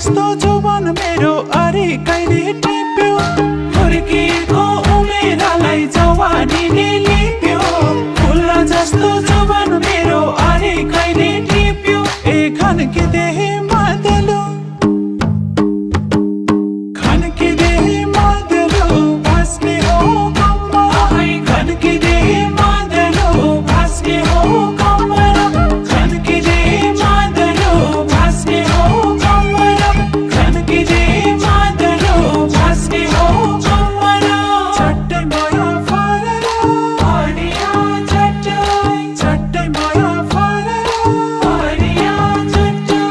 जस्तो जुबान मेरो अरे कहिले टिप्यो हुर्किएको उमेरलाई जवानीले लिप्यो फुल जस्तो जुबान मेरो अरे कहिले टिप्यो ए खन्किँदै मादलो खन्किँदै मादलो भास्ने हो कम्मा खन्किँदै मादलो भास्ने हो कम्मा खन्किँदै मादलो भास्ने हो कम्मा खन्किँदै मादलो भास्ने हो कम्मा चट्टै माया फरेर हरिया चट्टै माया फरेर हरिया चट्टै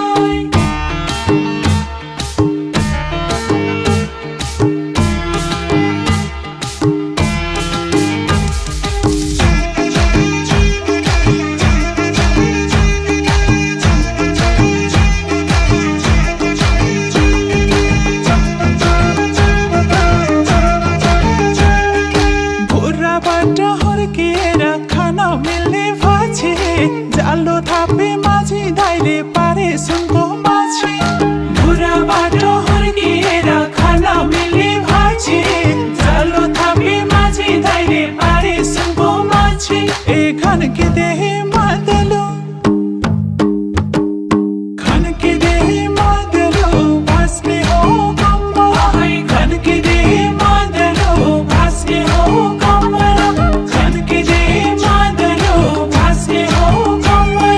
भुराबाट हुर्किएर खान मिल्ने भाछे जालो थापे माझी दाइले पारे सुनको माछी भुराबाट हुर्किएर खान मिल्ने भाछे जालो थापे माझी दाइले पारे सुनको माछी ए खन्किँदै मादलो खन्किँदै मादलो भास्ने हो कम्मा खन्किँदै मादलो भास्ने हो कम्मा खन्किँदै मादलो भास्ने हो कम्मा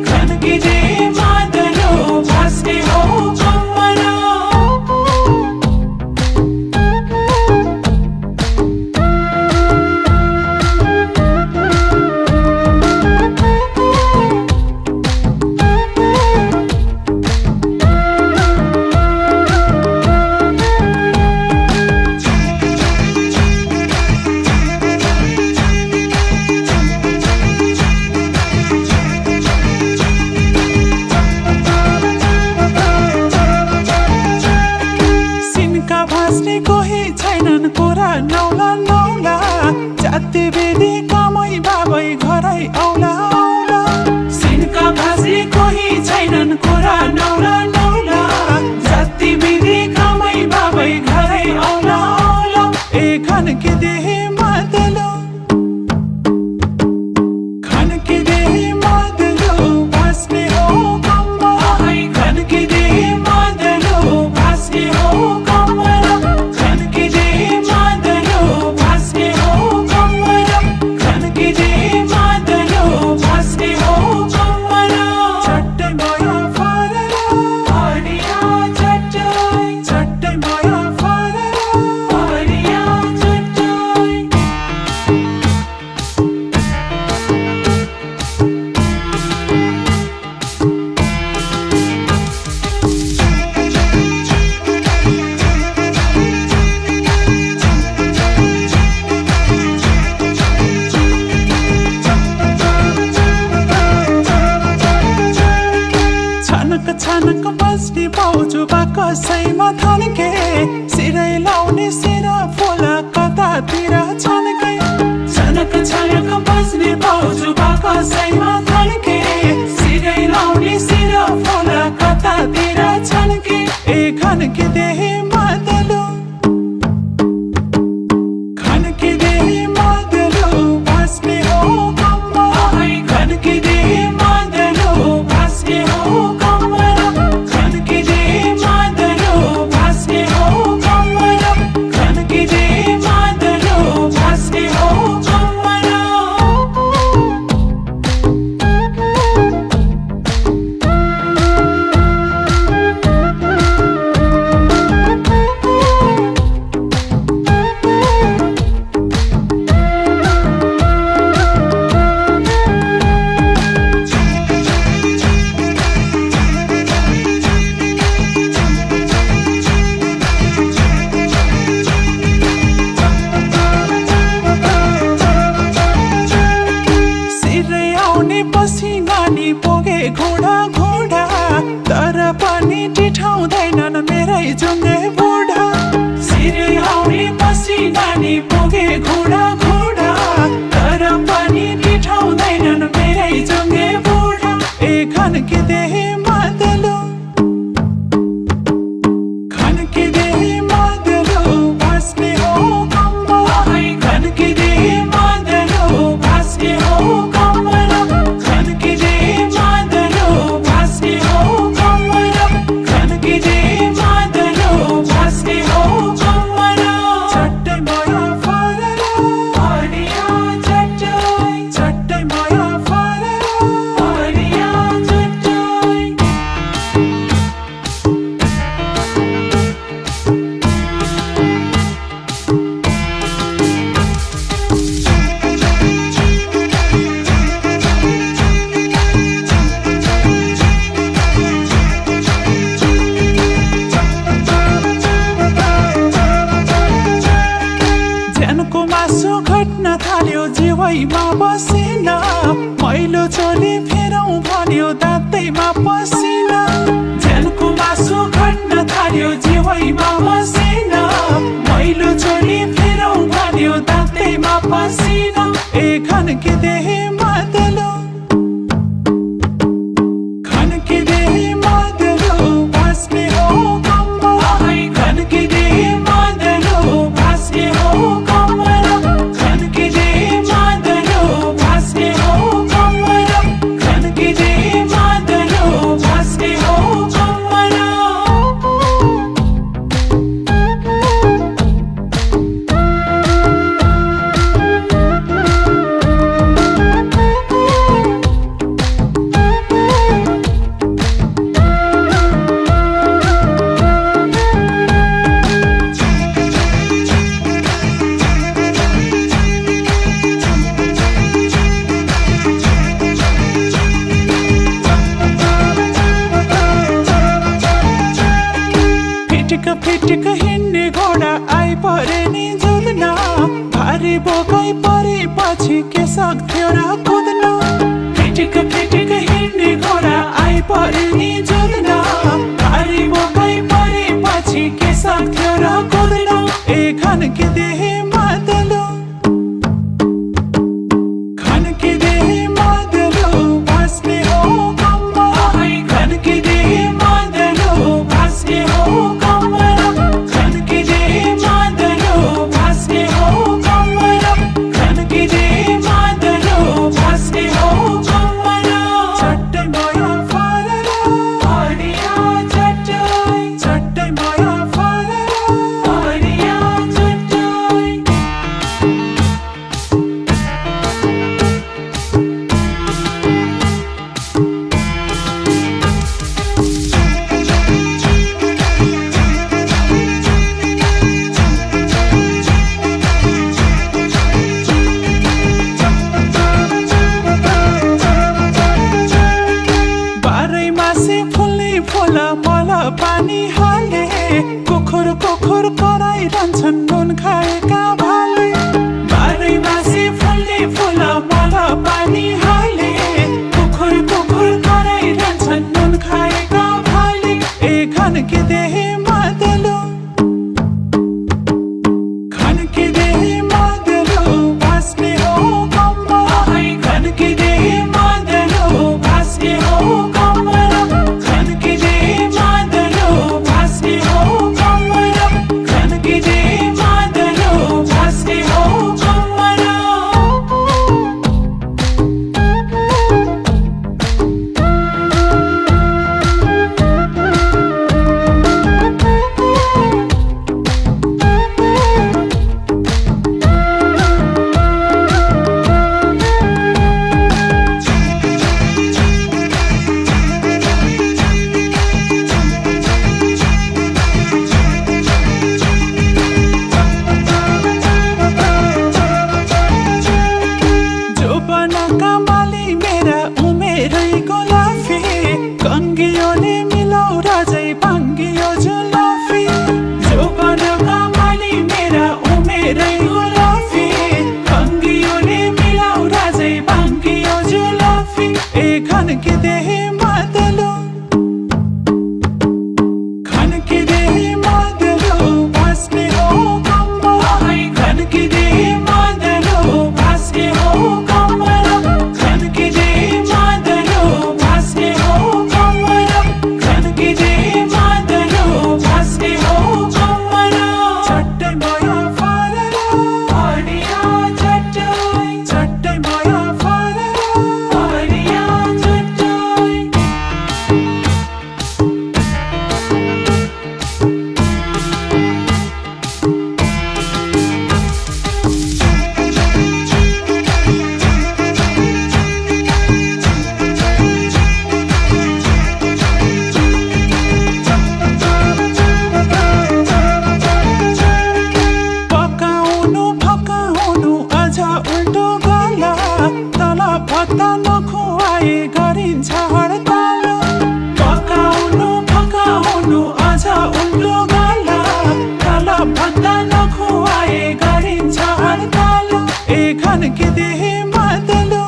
खन्किँदै मादलो भास्ने हो कम्मा सिनका भास्ने कोही छैनन् कुरा नौला नौला जाति बेदी कमै बाबै घरै औला औला सिनका भास्ने कोही छैनन् कुरा नौला नौला जाति बेदी कमै बाबै घरै औला औला ए खन्किँदै मादलो खन्किँदै मादलो भास्ने हो कम्मा खन्किँदै मादलो भास्ने हो कम्मा खन्किँदै मादलो भास्ने हो कम्मा खन्किँदै मादलो भास्ने हो कम्मा चट्टै माया फरेर हरिया चट्टै माया फरेर हरिया चट्टै छनक बस्ने बाउजू बाकसैमा थन्के सिरै लाउने सिर फुला कतातिर छन्के छनक बस्ने बाउजू बाकसैमा थन्के सिरै लाउने सिर फुला कतातिर छन्के ए खन्किँदै मादलो खन्किँदै मादलो भास्ने हो कम्मा खन्किँदै मादलो भास्ने हो कम्मा खन्किँदै मादलो भास्ने हो कम्मा खन्किँदै मादलो भास्ने हो कम्मा पसिनानी पुगे घोडा घोडा तर पनि टिठाउँदैनन् मेरै जुङ्गे बुढा सिरै आउने पसिनानी पुगे घोडा घोडा तर पनि टिठाउँदैनन् मेरै जुङ्गे बुढा ए खन्किँदै मादलो पसिना मैलो चोली फेरौँ भन्यो दाँतैमा पसिना ज्यानको मासु घट्न थाल्यो जिउैमा मसिना मैलो चोली फेरौँ भन्यो दाँतैमा पसिना ए खन्किँदै मादलो खन्किँदै मादलो भास्ने हो कम्मर खन्किँदै मादलो भास्ने हो कम्मर खन्किँदै मादलो भास्ने हो कम्मर खन्किँदै मादलो भास्ने हो कम्मर फिटिक हिँड्ने घोडा आइपरे नि जुल्न भारी बोकाइ परेपछि के सक्थ्यो र कुद्न फिटिक हिँड्ने घोडा आइपरे नि जुल्न भारी बोकाइ परेपछि के सक्थ्यो र कुद्न ए खन्किँदै मादलो खन्किँदै मादलो भास्ने हो कम्मर खन्किँदै मादलो भास्ने हो कम्मर खन्किँदै मादलो भास्ने हो कम्मर खन्किँदै मादलो भास्ने हो कम्मर चट्टै माया फरर हरिया चट्टै माया फरर हरिया चट्टै बाह्रै मासे फुल्ने फुल मल पानी हाले कुखुर कराइरहन्छन् नुन खाएका भाले बाह्रै मासे फुल्ने फुल मल पानी हाले कुखुर कराइरहन्छन् नुन खाएका भाले ए खन्किँदै मादलो खन्किँदै मादलो भास्ने हो कम्मर खन्किँदै मादलो भास्ने हो कम्मर खन्किँदै मादलो भास्ने हो कम्मर खन्किँदै मादलो भास्ने हो कम्मर जोबनका माली मेरा उमेरैको लाफी कङ्गियोले मिलाउरा झै भाङ्गियो जुलाफी जोबनका माली मेरा उमेरैको लाफी कङ्गियोले मिलाउरा झै भाङ्गियो जुलाफी ए खन्किँदै मादलो खन्किँदै मादलो भास्ने हो कम्मर खन्किँदै मादलो भास्ने हो कम्मर खन्किँदै मादलो भास्ने हो कम्मर खन्किँदै मादलो भास्ने हो कम्मर चट्टै माया फरर हरिया चट्टै माया फरर हरिया चट्टै पकाउनु फकाउनु अझ उल्टो गला तल भत्ता नखुवाए गरिन्छ हडताल पकाउनु फकाउनु अझ उल्टो गला तल भत्ता नखुवाए गरिन्छ हडताल ए खन्किँदै मादलो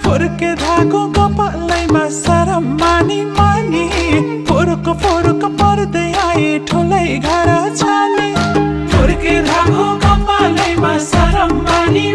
फुर्के धागो कपालैमा सरम मानी मानी फुरुक पर्दै आए ठुलै घर छाने फुर्के धागो कपालैमा सरम मानी